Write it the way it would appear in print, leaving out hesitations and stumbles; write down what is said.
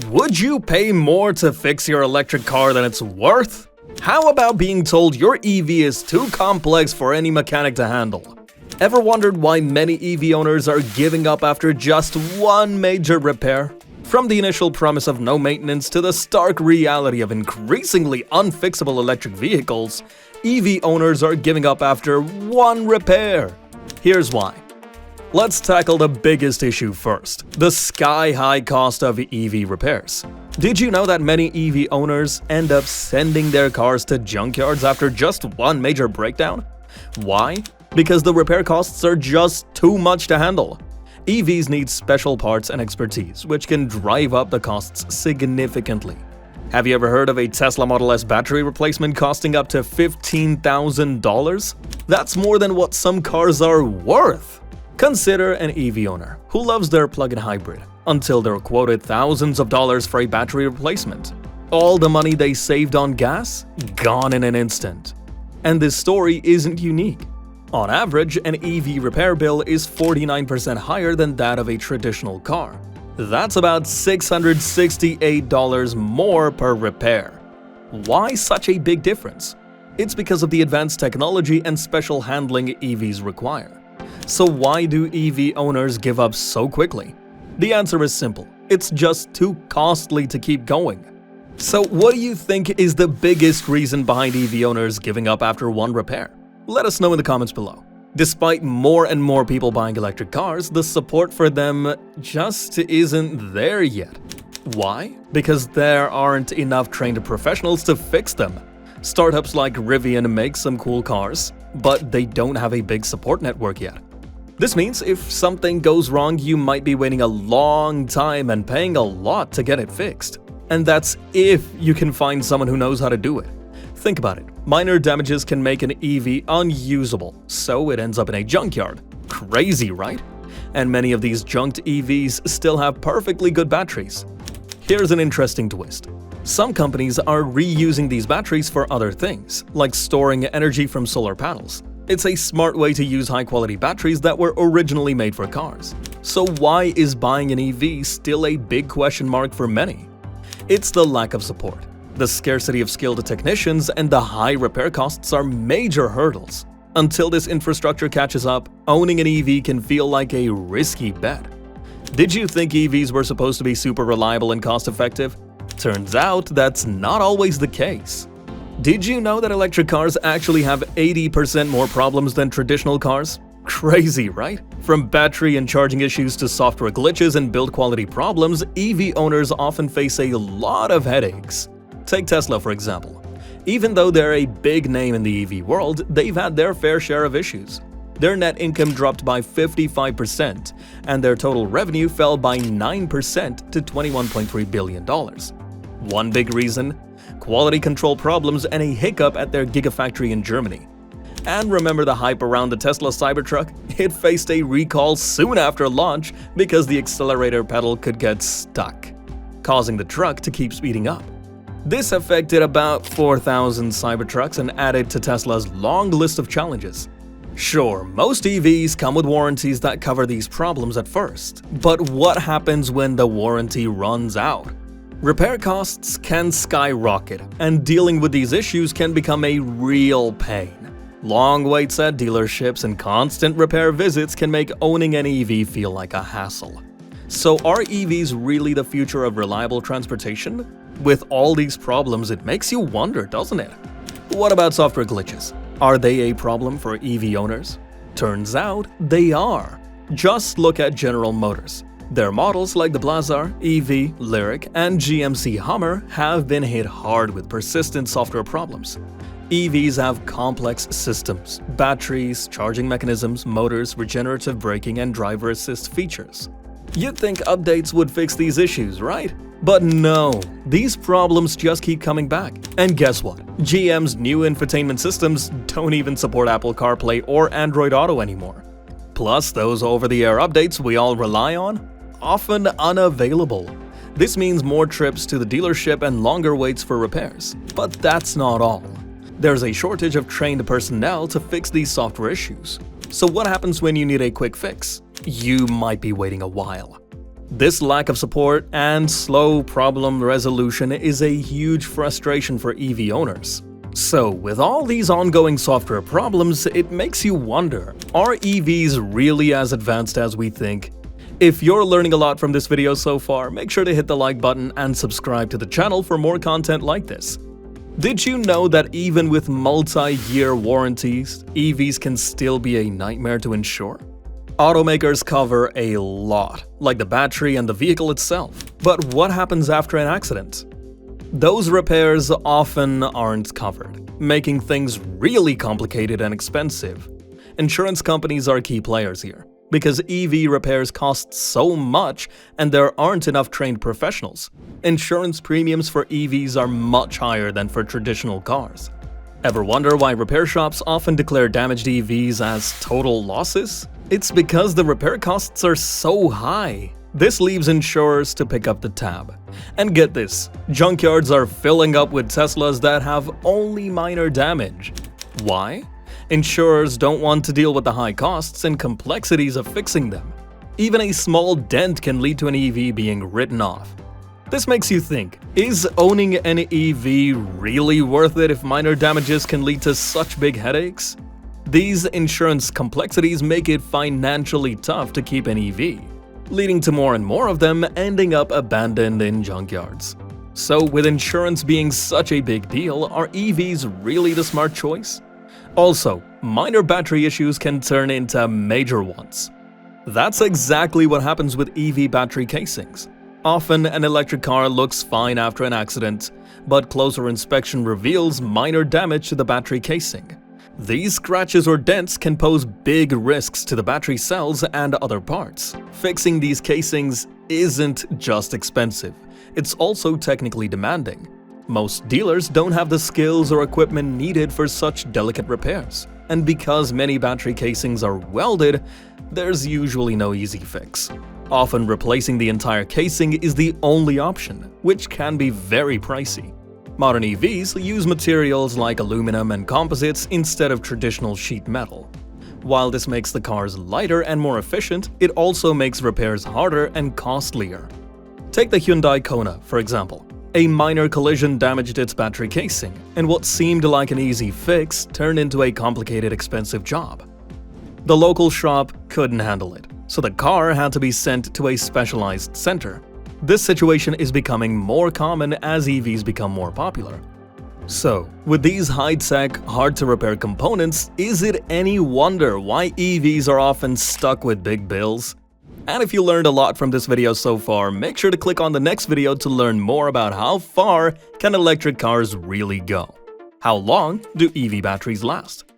Would you pay more to fix your electric car than it's worth? How about being told your EV is too complex for any mechanic to handle? Ever wondered why many EV owners are giving up after just one major repair? From the initial promise of no maintenance to the stark reality of increasingly unfixable electric vehicles, EV owners are giving up after one repair. Here's why. Let's tackle the biggest issue first, the sky-high cost of EV repairs. Did you know that many EV owners end up sending their cars to junkyards after just one major breakdown? Why? Because the repair costs are just too much to handle. EVs need special parts and expertise, which can drive up the costs significantly. Have you ever heard of a Tesla Model S battery replacement costing up to $15,000? That's more than what some cars are worth. Consider an EV owner who loves their plug-in hybrid until they're quoted thousands of dollars for a battery replacement. All the money they saved on gas? Gone in an instant. And this story isn't unique. On average, an EV repair bill is 49% higher than that of a traditional car. That's about $668 more per repair. Why such a big difference? It's because of the advanced technology and special handling EVs require. So why do EV owners give up so quickly? The answer is simple. It's just too costly to keep going. So what do you think is the biggest reason behind EV owners giving up after one repair? Let us know in the comments below. Despite more and more people buying electric cars, the support for them just isn't there yet. Why? Because there aren't enough trained professionals to fix them. Startups like Rivian make some cool cars, but they don't have a big support network yet. This means if something goes wrong, you might be waiting a long time and paying a lot to get it fixed. And that's if you can find someone who knows how to do it. Think about it. Minor damages can make an EV unusable, so it ends up in a junkyard. Crazy, right? And many of these junked EVs still have perfectly good batteries. Here's an interesting twist. Some companies are reusing these batteries for other things, like storing energy from solar panels. It's a smart way to use high-quality batteries that were originally made for cars. So why is buying an EV still a big question mark for many? It's the lack of support. The scarcity of skilled technicians and the high repair costs are major hurdles. Until this infrastructure catches up, owning an EV can feel like a risky bet. Did you think EVs were supposed to be super reliable and cost-effective? Turns out that's not always the case. Did you know that electric cars actually have 80% more problems than traditional cars? Crazy, right? From battery and charging issues to software glitches and build quality problems, EV owners often face a lot of headaches. Take Tesla, for example. Even though they're a big name in the EV world, they've had their fair share of issues. Their net income dropped by 55%, and their total revenue fell by 9% to $21.3 billion. One big reason? Quality control problems and a hiccup at their gigafactory in Germany. And remember the hype around the Tesla Cybertruck? It faced a recall soon after launch because the accelerator pedal could get stuck, causing the truck to keep speeding up. This affected about 4,000 Cybertrucks and added to Tesla's long list of challenges. Sure, most EVs come with warranties that cover these problems at first, but what happens when the warranty runs out? Repair costs can skyrocket, and dealing with these issues can become a real pain. Long waits at dealerships and constant repair visits can make owning an EV feel like a hassle. So are EVs really the future of reliable transportation? With all these problems, it makes you wonder, doesn't it? What about software glitches? Are they a problem for EV owners? Turns out they are. Just look at General Motors. Their models like the Blazar, EV, Lyriq, and GMC Hummer have been hit hard with persistent software problems. EVs have complex systems, batteries, charging mechanisms, motors, regenerative braking, and driver assist features. You'd think updates would fix these issues, right? But no, these problems just keep coming back. And guess what? GM's new infotainment systems don't even support Apple CarPlay or Android Auto anymore. Plus, those over-the-air updates we all rely on? Often unavailable. This means more trips to the dealership and longer waits for repairs. But that's not all. There's a shortage of trained personnel to fix these software issues. So what happens when you need a quick fix? You might be waiting a while. This lack of support and slow problem resolution is a huge frustration for EV owners. So, with all these ongoing software problems, it makes you wonder, are EVs really as advanced as we think? If you're learning a lot from this video so far, make sure to hit the like button and subscribe to the channel for more content like this. Did you know that even with multi-year warranties, EVs can still be a nightmare to insure? Automakers cover a lot, like the battery and the vehicle itself. But what happens after an accident? Those repairs often aren't covered, making things really complicated and expensive. Insurance companies are key players here, because EV repairs cost so much and there aren't enough trained professionals. Insurance premiums for EVs are much higher than for traditional cars. Ever wonder why repair shops often declare damaged EVs as total losses? It's because the repair costs are so high. This leaves insurers to pick up the tab. And get this, junkyards are filling up with Teslas that have only minor damage. Why? Insurers don't want to deal with the high costs and complexities of fixing them. Even a small dent can lead to an EV being written off. This makes you think, is owning an EV really worth it if minor damages can lead to such big headaches? These insurance complexities make it financially tough to keep an EV, leading to more and more of them ending up abandoned in junkyards. So with insurance being such a big deal, are EVs really the smart choice? Also, minor battery issues can turn into major ones. That's exactly what happens with EV battery casings. Often, an electric car looks fine after an accident, but closer inspection reveals minor damage to the battery casing. These scratches or dents can pose big risks to the battery cells and other parts. Fixing these casings isn't just expensive, it's also technically demanding. Most dealers don't have the skills or equipment needed for such delicate repairs. And because many battery casings are welded, there's usually no easy fix. Often replacing the entire casing is the only option, which can be very pricey. Modern EVs use materials like aluminum and composites instead of traditional sheet metal. While this makes the cars lighter and more efficient, it also makes repairs harder and costlier. Take the Hyundai Kona, for example. A minor collision damaged its battery casing, and what seemed like an easy fix turned into a complicated, expensive job. The local shop couldn't handle it, so the car had to be sent to a specialized center. This situation is becoming more common as EVs become more popular. So, with these high-tech, hard-to-repair components, is it any wonder why EVs are often stuck with big bills? And if you learned a lot from this video so far, make sure to click on the next video to learn more about how far can electric cars really go. How long do EV batteries last?